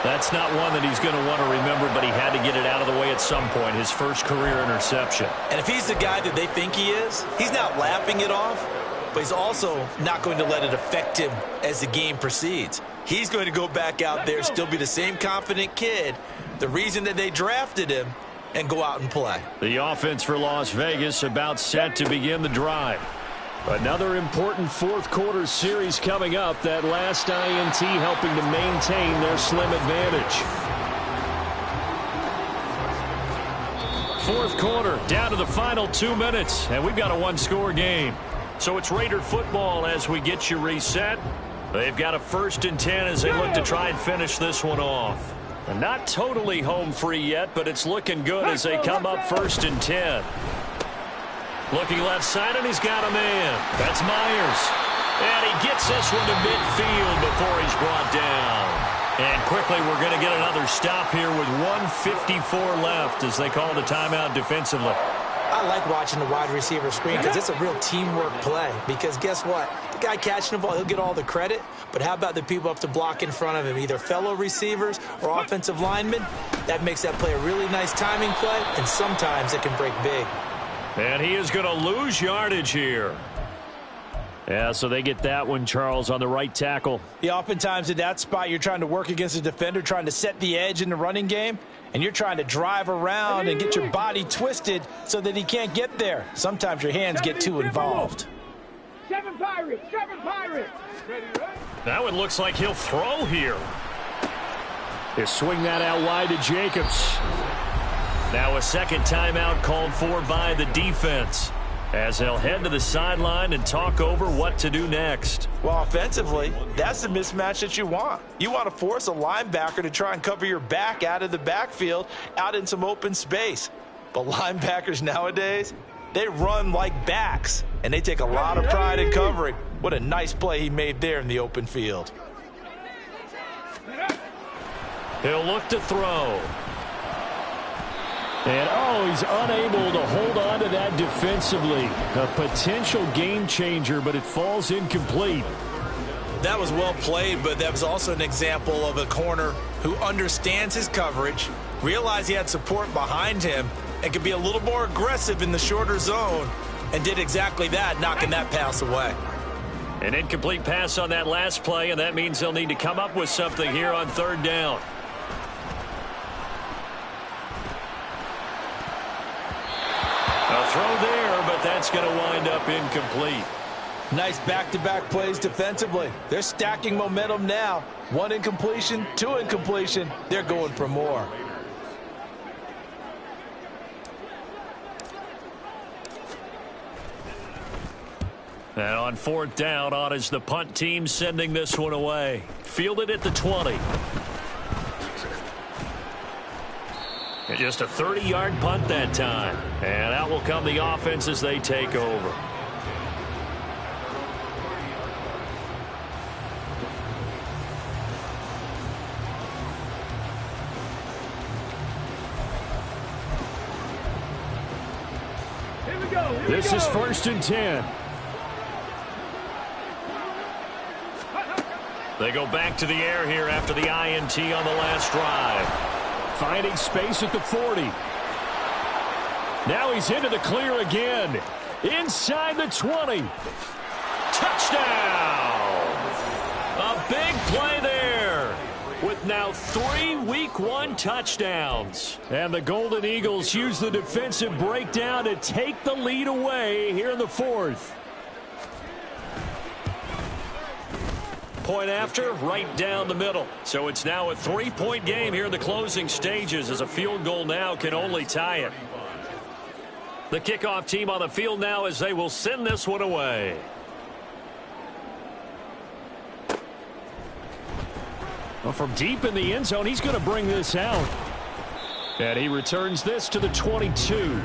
That's not one that he's going to want to remember, but he had to get it out of the way at some point. His first career interception. And if he's the guy that they think he is, he's not laughing it off, but he's also not going to let it affect him as the game proceeds. He's going to go back out there, still be the same confident kid, the reason that they drafted him, and go out and play. The offense for Las Vegas about set to begin the drive. Another important 4th quarter series coming up. That last INT helping to maintain their slim advantage. 4th quarter, down to the final 2 minutes, and we've got a 1-score game. So it's Raider football as we get you reset. They've got a 1st and 10 as they look to try and finish this one off. And not totally home free yet, but it's looking good as they come up 1st and 10. Looking left side, and he's got a man. That's Myers. And he gets this one to midfield before he's brought down. And quickly, we're going to get another stop here with 1:54 left as they call the timeout defensively. I like watching the wide receiver screen because it's a real teamwork play. Because guess what? The guy catching the ball, he'll get all the credit. But how about the people up to block in front of him, either fellow receivers or offensive linemen? That makes that play a really nice timing play, and sometimes it can break big. And he is going to lose yardage here. Yeah, so they get that one, Charles, on the right tackle. Yeah, oftentimes in that spot, you're trying to work against a defender, trying to set the edge in the running game, and you're trying to drive around and get your body twisted so that he can't get there. Sometimes your hands get too involved. 7 Pirates. That one looks like he'll throw here. He'll swing that out wide to Jacobs. Now a second timeout called for by the defense as they'll head to the sideline and talk over what to do next. Well, offensively, that's the mismatch that you want. You want to force a linebacker to try and cover your back out of the backfield, out in some open space. But linebackers nowadays, they run like backs, and they take a lot of pride in covering. What a nice play he made there in the open field. He'll look to throw. And, he's unable to hold on to that defensively. A potential game changer, but it falls incomplete. That was well played, but that was also an example of a corner who understands his coverage, realized he had support behind him, and could be a little more aggressive in the shorter zone, and did exactly that, knocking that pass away. An incomplete pass on that last play, and that means they'll need to come up with something here on 3rd down. A throw there, but that's going to wind up incomplete. Nice back-to-back plays defensively. They're stacking momentum now. 1 incompletion, 2 incompletion. They're going for more. And on fourth down, on is the punt team sending this one away. Fielded at the 20. And just a 30-yard punt that time. And out will come the offense as they take over. This is 1st and 10. They go back to the air here after the INT on the last drive. Finding space at the 40. Now he's into the clear again. Inside the 20. Touchdown! A big play there, with now 3 Week 1 touchdowns. And the Golden Eagles use the defensive breakdown to take the lead away here in the 4th. Point after, right down the middle. So it's now a 3-point game here in the closing stages, as a field goal now can only tie it. The kickoff team on the field now as they will send this one away. Well, from deep in the end zone, he's going to bring this out. And he returns this to the 22.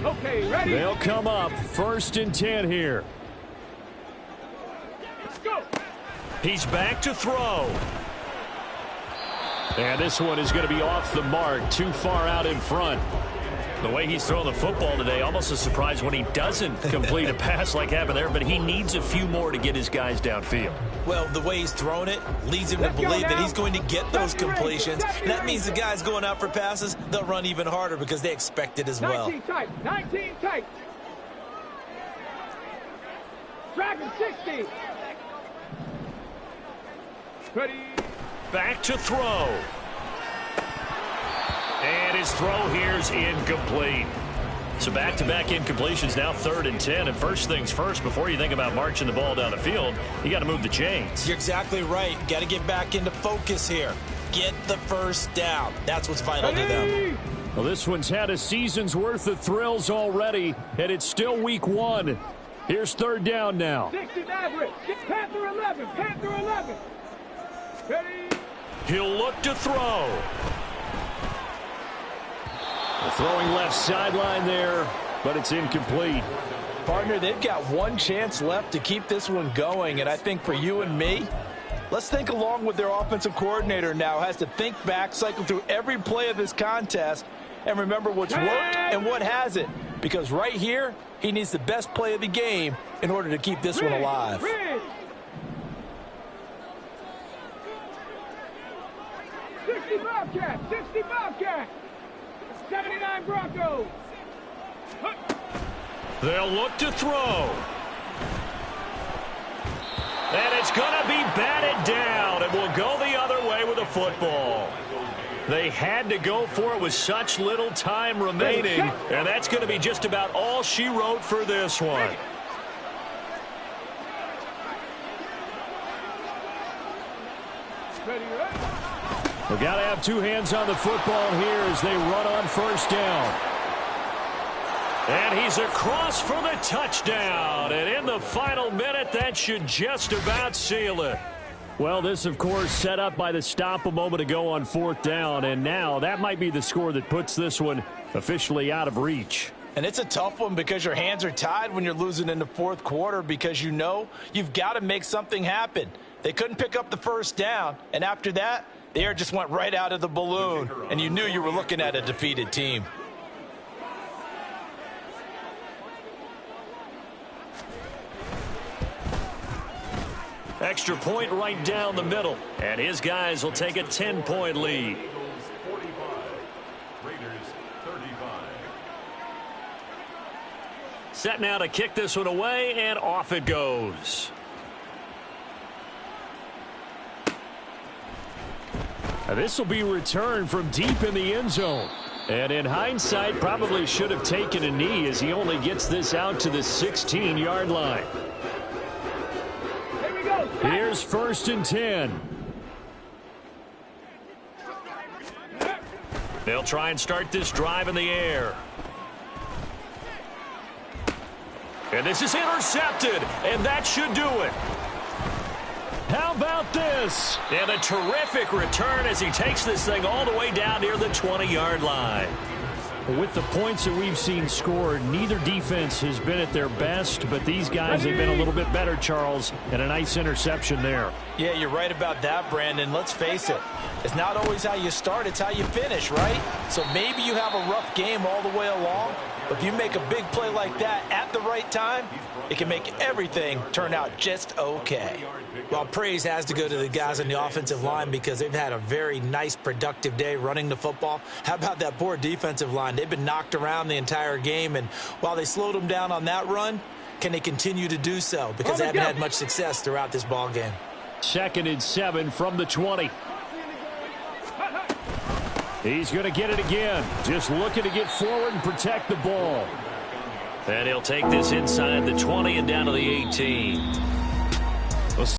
Okay, ready? They'll come up 1st and 10 here. Let's go. He's back to throw. And this one is going to be off the mark, too far out in front. The way he's throwing the football today, almost a surprise when he doesn't complete a pass like happened there, but he needs a few more to get his guys downfield. Well, the way he's thrown it leads him to believe that he's going to get those completions. And that means the guys going out for passes, they'll run even harder because they expect it as well. 19 tight. 19 tight. Dragon 60. Ready. Back to throw. And his throw here's incomplete. So back-to-back incompletions, now 3rd and 10. And first things first, before you think about marching the ball down the field, you got to move the chains. You're exactly right. Got to get back into focus here. Get the first down. That's what's vital to them. Well, this one's had a season's worth of thrills already, and it's still Week 1. Here's 3rd down now. 60 average. Panther 11. Panther 11. Ready. He'll look to throw. Throwing left sideline there, but it's incomplete. Partner, they've got one chance left to keep this one going, and I think for you and me, let's think along with their offensive coordinator now. Has to think back, cycle through every play of this contest, and remember what's worked and what hasn't. Because right here, he needs the best play of the game in order to keep this one alive. 60 Bobcat. 60 Bobcat. 79 Broncos. They'll look to throw. And it's going to be batted down. It will go the other way with the football. They had to go for it with such little time remaining. And that's going to be just about all she wrote for this one. We've got to have two hands on the football here as they run on 1st down. And he's across for the touchdown. And in the final minute, that should just about seal it. Well, this, of course, set up by the stop a moment ago on 4th down. And now that might be the score that puts this one officially out of reach. And it's a tough one because your hands are tied when you're losing in the 4th quarter because you know you've got to make something happen. They couldn't pick up the 1st down. And after that, the air just went right out of the balloon. And you knew you were looking at a defeated team. Extra point right down the middle. And his guys will take a 10-point lead. Eagles 45, Raiders 35. Set now to kick this one away, and off it goes. This will be returned from deep in the end zone. And in hindsight, probably should have taken a knee as he only gets this out to the 16-yard line. Here's 1st and 10. They'll try and start this drive in the air. And this is intercepted, and that should do it. How about this? And a terrific return as he takes this thing all the way down near the 20-yard line. With the points that we've seen scored, neither defense has been at their best, but these guys have been a little bit better, Charles, and a nice interception there. Yeah, you're right about that, Brandon. Let's face it. It's not always how you start, it's how you finish, right? So maybe you have a rough game all the way along, but if you make a big play like that at the right time, it can make everything turn out just okay. Well, praise has to go to the guys on the offensive line because they've had a very nice, productive day running the football. How about that poor defensive line? They've been knocked around the entire game, and while they slowed them down on that run, can they continue to do so? Because they haven't had much success throughout this ball game. 2nd and 7 from the 20. He's going to get it again. Just looking to get forward and protect the ball. And he'll take this inside the 20 and down to the 18.